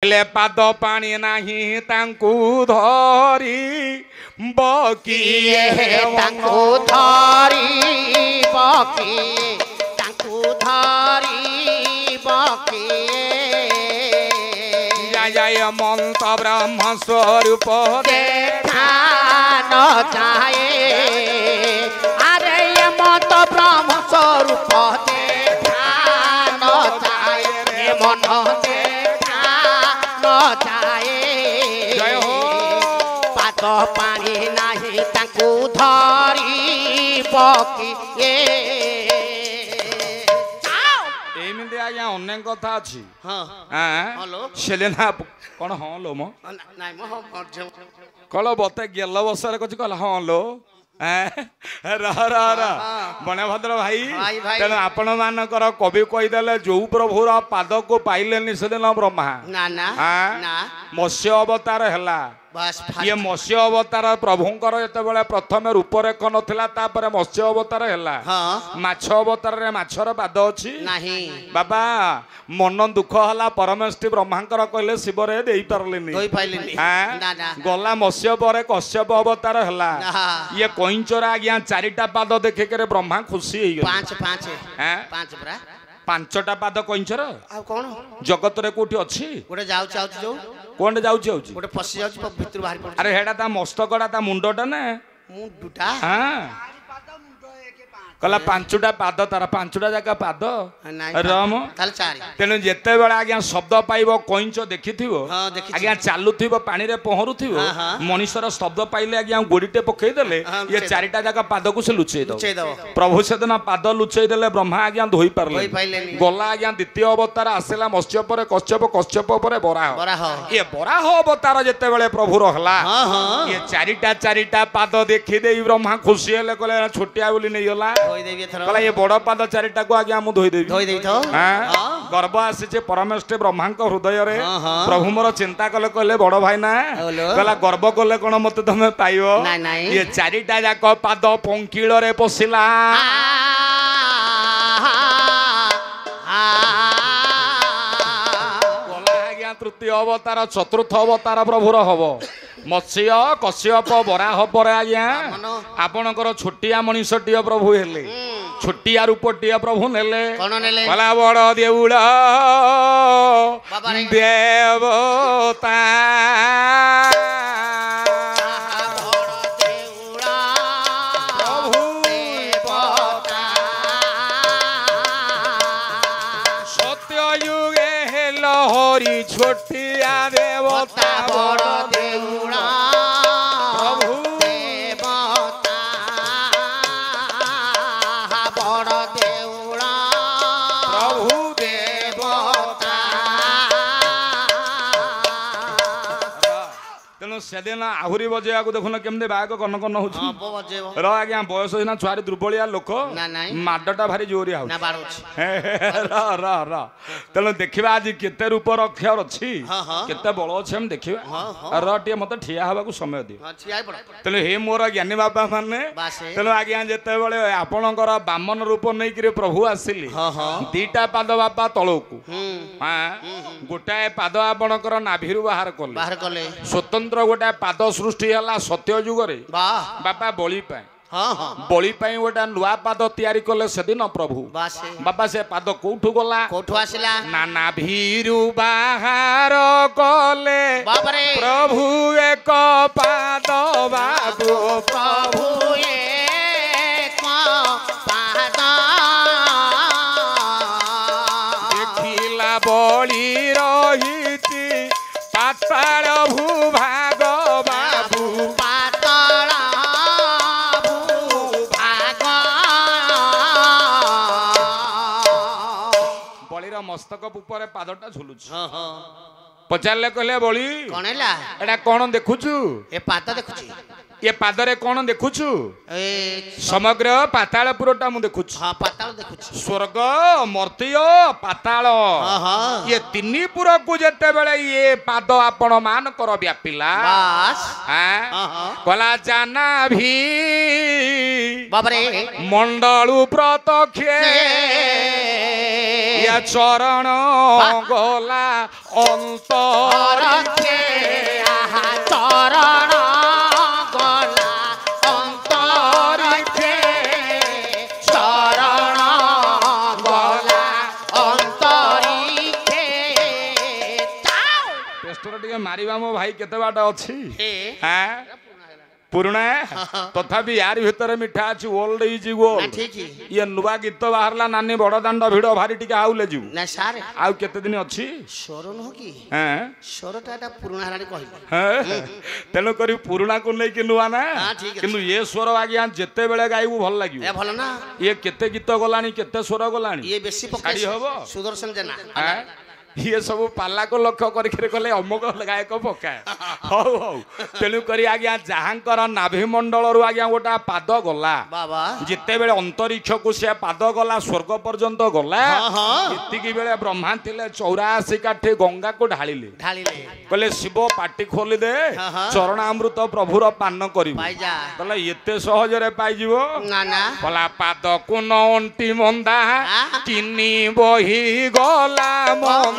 ले पाद पानी नहीं तांकू धरी बकिए तांकू धरी बकिए तांकू धरी बकिए जय मंत ब्रह्म स्वरूप देखा न जाए अरे मंत ब्रह्म स्वरूप देखा न जाए मन जय हो पाद पानी नहीं तांकू धरी बकिए एमती आज्ञा अनेक कथा अच्छी हेलो सेलेना कौन हाँ लो मो कल बते गेल बसरे कछ कल हाँ लो बणे भद्र भाई तेणु आपण मानकर कवि कहीदेले जो प्रभुर पाद को पाइले से दिन ब्रह्मा मत्स्य अवतार है ये मत्स्य अवतार प्रभुंकर जिते प्रथम रूपरेख नथिला तापर मत्स्य अवतार है माछ अवतार रे माछर पाद अछि बाबा मन दुख हला परमेष्टि ब्रह्मांकर कहले शिव रे देई पारलेनी गला मत्स्य पर कश्यप अवतार है ये कईंचर आज्ञा चारिटा पाद देखे करे ब्रह्मा खुशी हो गए पांचटा पाद कईंचर जगत रे कोठी अछि गोटे जाउछ जो कोन जाउछ गोटे फसी जाउछ भितर बाहर पड़ अरे हेडा ता मस्तकड़ा ता मुंडटा ने मुंडटा हां कला पांचटा पाद तार पांचटा जगह पाद राम ताल चारि तेनु जेते बेला आज्ञा शब्द पाइबो कईंच देखिथिबो आज्ञा चालुथिबो पानी रे पहरुथिबो मनुष्यर शब्द पाइले आज्ञा गोडीटे पकई देले ये चारिटा जगह पाद को से लुचै दो प्रभु सेदिन पाद लुचै देले ब्रह्मा आज्ञा धोई पारले गला आज्ञा द्वितीय अवतार आसेला मत्स्य पर कश्यप कश्यप पर वराह ये वराह अवतार जेते बेले प्रभु रहला ये चारिटा पाद देखि देई ब्रह्मा खुशी हेले कहले छोटिया बोली नै होला कहला ये बड़ पाद चारिटा को आज्ञा मु धोई देबी गर्व आसी परमेष्टि ब्रह्मा हृदय रे प्रभु मोर चिंता कले कहले बड़ भाई ना कहला गर्व कले कौन मत तुम पाइबो ये चारिटा जाक पाद पंकिल रे पशिला तृतीय अवतार चतुर्थ अवतार प्रभुर हम मत्स्य कश्यप वराह पर आज्ञा आपणकर छोटिया मनीषटीय प्रभु हेले छोटिया रूपटीय प्रभु नेले कला बड़ देउल देवता हरी छोटिया देवता बड़ देउड़ा प्रभु देवता बड़ देउड़ा प्रभु देवता तेणु सेदिन आहुरी बजेया को देखुन केमते बाग कन कन होछि र आज्ञा बयस हिना छुआरी दुर्बलिया लोक माडटा भारी जोरिया हो तेणु देखा आज केते रूप रक्षर अच्छी केते बल अच्छे हम देखा रे मत ठिया हवा समय दियो तेणु हे मोर ज्ञानी बाबा माने तेणु आज्ञा जिते बड़े आपणकर बामन रूप नहीं कि प्रभु आसिली दीटा पाद बापा तलकू गोटाए पाद आपणकर नाभिरू बाहर कले स्वतंत्र गोटाए पाद सृष्टि है सत्य जुगरे बापा बलि पाए बलि गोटे नुआ पाद तैयारी कले से दिन प्रभु बाबा से पाद कोठू गला कोठू आसिला नाना भीरु बाहर कले प्रभु एक पाद बाबू प्रभु एक पाद देखिला बलि रहिति पाताल भूभाग बाबू मस्तक ऊपर पादटा झुलुछ पचारे कहले बड़ी एटा कौन देखुचु ए पाद देखुची ये पादरे कौन देखुचु समग्र पातालपुरटा मु देखुची पाताल देखुची स्वर्ग मर्त्य पाताल ये तीन पुर को जेते बेले ये पाद आपण मान कर व्यापिला कला जाना भी बाबरे मंडलु प्रतक्षे या चरण गला अंतर चरण गला अंतर चरण गला अंतरिक्षे पेस्टर टिके मारिबा मो भाई केते बाट अछि हां पुराना तथापि यार भीतर मिठा अच्छी ओल्ड इज गोल्ड ये नुआ गीत बाहरला नानी बड़ दांड भिड़ भारी टिके आउले जु ना सार आउ केते दिन अछि स्वर न की हां स्वरटा एटा पुराना हरानी कहले हां तेनो करी पुराना को नै कि नुआ ना किंतु ये स्वर आज्ञा जेते बेले गाइबू भल लागियो ए भल ना ये केते गीत गलानी केते स्वर गलानी ये बेसी पकाई हबो सुदर्शन जेना हां ये सब पाला को लक्ष्य करके कले अमुक गायक पकाए हौ हौ तेणु करी आज्ञा जहाँकर नाभि मंडल रु आज्ञा गोटा पाद गला बाबा जिते बेले अंतरिक्ष को से पाद गला स्वर्ग पर्यंत गला इतिकी बेले ब्रह्मा थिले 84 काठी गंगा को ढालिले कहले शिव पाटी खोली दे चरणामृत प्रभुर पान करिबो कहले एते सहज रे पाई जिवो ना ना कहला पाद को नंटी मंदा किनी बही गला मंदा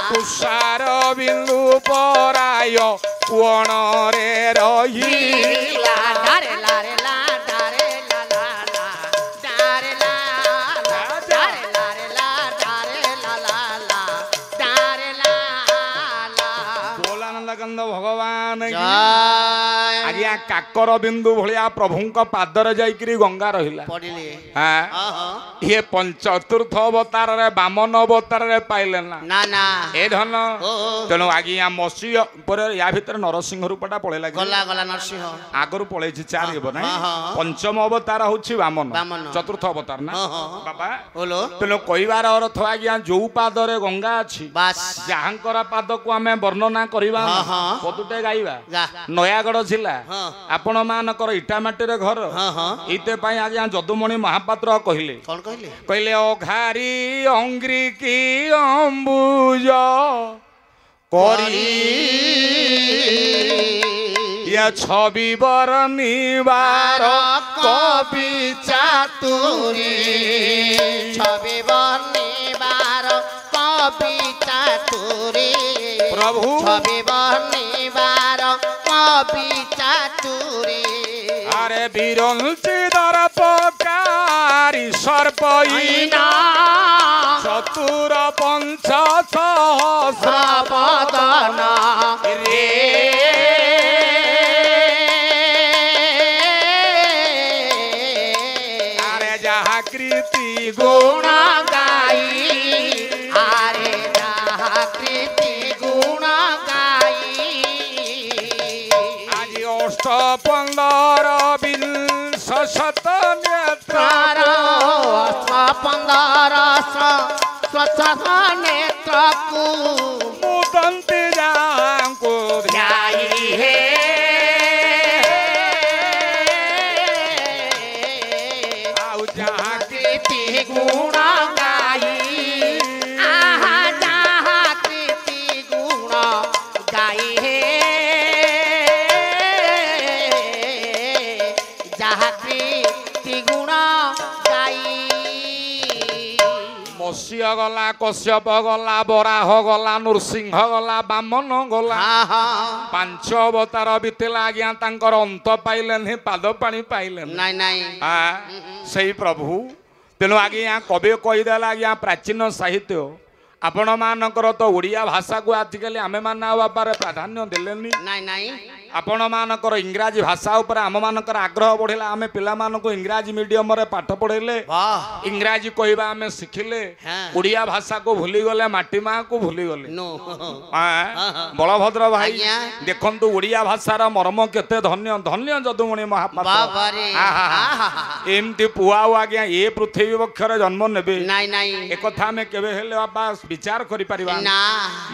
तुषार बिंदु पराय कोण रे रही भगवान आज्ञा काकर बिंदु भलिया प्रभुंक पादर जाइकरी गंगा रहिला ये चतुर्थ अवतार रे वामन अवतार रे पाइले ना ना ए धन तेणु आज्ञा मसी पर या भीतर नरसिंह रूपटा पळे लागे गला गला नरसिंह आगरु पळे छि चार हेबो नै पंचम अवतार होछि वामन चतुर्थ अवतार ना बाबा बोलो तेणु कहिबार अर्थ आज्ञा जो पादर रे गंगा अछि बस जहाँकर पाद को हमें वर्णना करिबा पदुटे गाइबा नयागढ़ जिला आपण मानकर इटामाटी रे घर इते पई आज्ञा जदुमणि महापात्र कहिले कोन कहिले कहले ओघारी अंग्री की अंबुज करी या छवि बरनिवार कवि चातुरी छवि बरनिवार कवि चातुरी प्रभु छवि बरनिवार कवि चातुरी अरे बिरंची दर पकारी सर्पईना चतुर पंच सहस्र बदन रे अरे जहा कृति गुण गाई अरे जहा कृति गुण गाई आज 15 विंश शत नेत्र 15 नेत्र को मुदंती जांको ध्याई हे आउ जहा कृति गुण गाई आहा जहा कृति गुण गाई हे जहा कृति गुण गाई मत्स्य गला कश्यप गला बराह गला नृसिंह गला वामन गला पांच अवतार बीतला आज्ञा तांकर अंत पाइले पाद पानी पाइले नाई नाई सही प्रभु तेणु आज्ञा कवि कहीदेला आज्ञा प्राचीन साहित्य आपण मानकर तो ओडिया भाषा को आजिकल आमे माना बाबारे प्राधान्य देलेनी नाई नाई आपण मानकर इंग्राजी भाषा ऊपर आम मानकर आग्रह बढ़िला आमे पिला मानको इंग्राजी मीडियम रे पाठ पढेले इंग्राजी कहबा आमे सिखिले ओडिया भाषा को भूली गले माटी मां को भूली गले बलभद्र भाई देखंतु ओडिया भाषार मर्म केते धन्य धन्य जदुमणि महापात्र एमती पुआ आज्ञा ए पृथ्वी वक्षरे जन्म नेबे नाई नाई एक कथा में केबे हेले बाबा विचार करि परिबा ना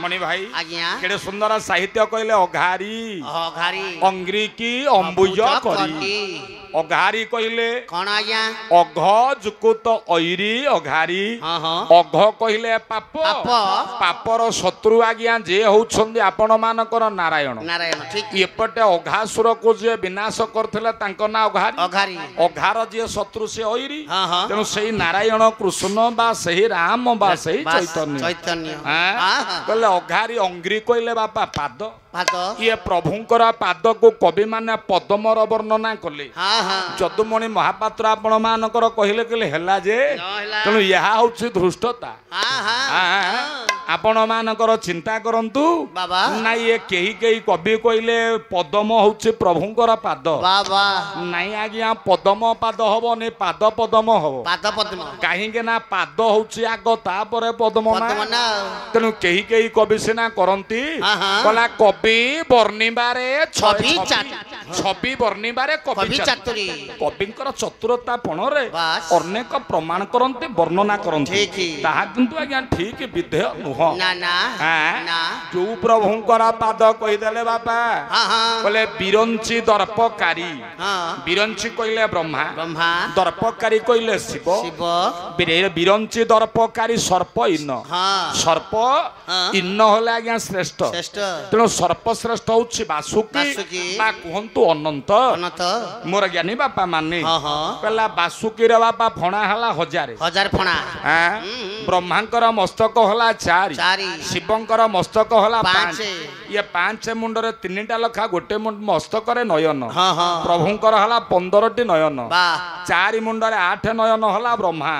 मणि भाई आज्ञा केडे सुंदर साहित्य कहले अघारी अघारी अंग्री की अंबुज करी ଅଘାରି କହିଲେ କଣ ଆଜ୍ଞା ଅଘ ଯୁକୁତ ଅଇରି ଅଘାରି ଅଘ କହିଲେ ପାପ ପାପର ଶତ୍ରୁ ଆଜ୍ଞା ଯିଏ ହଉଛନ୍ତି ଆପଣ ମାନଙ୍କର ନାରାୟଣ ନାରାୟଣ ଠିକ ଏପଟେ ଅଘାସୁରକୁ ଯିଏ ବିନାଶ କରିଥିଲେ ତାଙ୍କ ନାଁ ଅଘାରି ଅଘାରି ଅଘାର ଯିଏ ଶତ୍ରୁ ସେ ଅଇରି ତେଣୁ ସେଇ ନାରାୟଣ କୃଷ୍ଣ ବା ସେହି ରାମ ବା ସେହି ଚୈତନ୍ୟ କହିଲେ ଅଘାରି ଅଙ୍ଗ୍ରି କହିଲେ ବାପା ପାଦ ଇଏ ପ୍ରଭୁଙ୍କର ପାଦକୁ କବି ମାନେ ପଦ୍ମର ବର୍ଣ୍ଣନା କଲେ ଯଦୁମଣି ମହାପାତ୍ର ଆପଣ ମାନଙ୍କର କହିଲେ କହିଲେ ହେଲା ଯେ ତେଣୁ ଏହା ହଉଛି ଧୃଷ୍ଟତା ଆପଣ ମାନଙ୍କର ଚିନ୍ତା କରନ୍ତୁ ନାଇଁ ଏ କେହି କେହି କବି କହିଲେ ପଦ୍ମ ହଉଛି ପ୍ରଭୁଙ୍କର ପାଦ ନାଇଁ ଆଜ୍ଞା ପଦ୍ମ ପାଦ ହବନି ପାଦ ପଦ୍ମ ହବ କାହିଁକି ନା ପାଦ ହଉଛି ଆଗ ତାପରେ ପଦ୍ମ ନା ତେଣୁ କେହି କେହି କବି ସିନା କରନ୍ତି କଲା କବି ବର୍ଣ୍ଣିବାରେ ଛବି ବର୍ଣ୍ଣିବାରେ କବି କବିଙ୍କର ଚତୁରତା ପଣରେ ଅନେକ ପ୍ରମାଣ କରନ୍ତି ବର୍ଣ୍ଣନା କରନ୍ତି ତାହା କିନ୍ତୁ ଆଜ୍ଞା ଠିକ ବିଧେୟ ନୁହଁ ଯୋଉ ପ୍ରଭୁଙ୍କର ପାଦ କହିଦେଲେ ବାପା କହିଲେ ବିରଞ୍ଚି ଦର୍ପକାରୀ ବିରଞ୍ଚି କହିଲେ ବ୍ରହ୍ମା ଦର୍ପକାରୀ କହିଲେ ଶିବ ବିରଞ୍ଚି ଦର୍ପକାରୀ ସର୍ପ ଇନ୍ନ ସର୍ପ ଇନ୍ନ ହେଲେ ଆଜ୍ଞା ଶ୍ରେଷ୍ଠ ତେଣୁ ସର୍ପଶ୍ରେଷ୍ଠ ହଉଛି ବାସୁକି ବା କୁହନ୍ତୁ ଅନନ୍ତ ମୋର ଜ୍ଞାନୀ ବାପା ମାନେ କହିଲା ବାସୁକିର ବାପା ଫଣା ହେଲା 1000 ଫଣା ବ୍ରହ୍ମାଙ୍କର ମସ୍ତକ ହେଲା 4 ଶିବଙ୍କର ମସ୍ତକ ହେଲା 5 ଇଏ 5 ମୁଣ୍ଡରେ 3ଟା ଲେଖା ଗୋଟେ ମସ୍ତକରେ ନୟନ ପ୍ରଭୁଙ୍କର ହେଲା 15ଟି ନୟନ 4 ମୁଣ୍ଡରେ 8 ନୟନ ହେଲା ବ୍ରହ୍ମା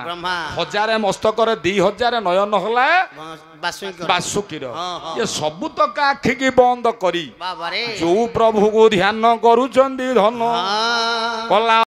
1000 ମସ୍ତକରେ 2000 ନୟନ ହେଲା ବାସୁକିର ଇଏ ସବୁ ତକ ଆଖିକି ବନ୍ଦ କରି ଯୋଉ ପ୍ରଭୁକୁ ଧ୍ୟାନ କରୁଛନ୍ତି ଧନ କଲା